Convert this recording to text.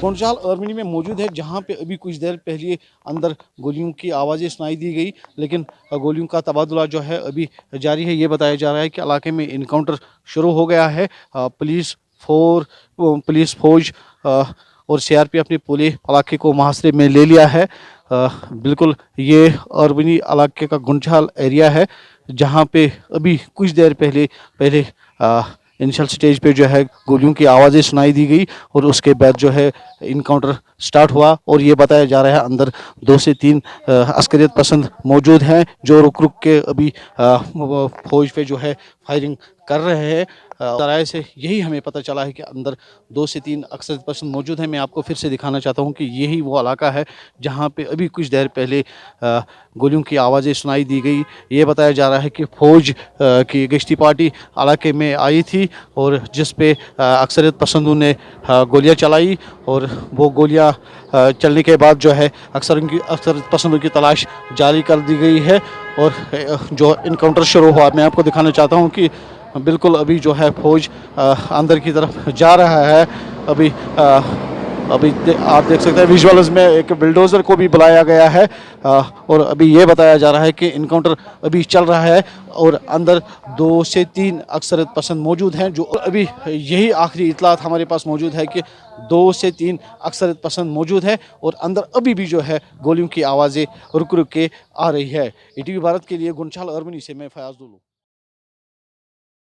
गोंडशाल अर्बनी में मौजूद है, जहां पे अभी कुछ देर पहले अंदर गोलियों की आवाज़ें सुनाई दी गई, लेकिन गोलियों का तबादला जो है अभी जारी है। ये बताया जा रहा है कि इलाके में इनकाउंटर शुरू हो गया है। पुलिस फौज और सीआरपीएफ ने पूरे इलाके को मुहासरे में ले लिया है। बिल्कुल ये अर्बनी इलाके का गोंडशाल एरिया है, जहाँ पे अभी कुछ देर पहले पहले इनिशियल स्टेज पे जो है गोलियों की आवाज़ें सुनाई दी गई और उसके बाद जो है इनकाउंटर स्टार्ट हुआ। और ये बताया जा रहा है अंदर 2 से 3 अस्करियत पसंद मौजूद हैं, जो रुक रुक के अभी फौज पे जो है फायरिंग कर रहे हैं। राय से यही हमें पता चला है कि अंदर 2 से 3 अक्सरियत पसंद मौजूद हैं। मैं आपको फिर से दिखाना चाहता हूँ कि यही वो इलाका है जहाँ पे अभी कुछ देर पहले गोलियों की आवाज़ें सुनाई दी गई। ये बताया जा रहा है कि फ़ौज की गश्ती पार्टी इलाके में आई थी और जिस पे अक्सरियत पसंदों ने गोलियां चलाई, और वो गोलियां चलने के बाद जो है अक्सरियत पसंदों की तलाश जारी कर दी गई है। और जो इनकाउंटर शुरू हुआ, मैं आपको दिखाना चाहता हूँ कि बिल्कुल अभी जो है फ़ौज अंदर की तरफ जा रहा है। अभी आप देख सकते हैं विजुअल्स में एक बिल्डोज़र को भी बुलाया गया है। और अभी ये बताया जा रहा है कि इनकाउंटर अभी चल रहा है और अंदर 2 से 3 अक्सरियत पसंद मौजूद हैं। जो अभी यही आखिरी इतलात हमारे पास मौजूद है कि 2 से 3 अक्सरियत पसंद मौजूद है और अंदर अभी भी जो है गोलियों की आवाज़ें रुक रुक के आ रही है। ईटीवी भारत के लिए गोंडशाल अर्बनी से मैं फयाज दुलू।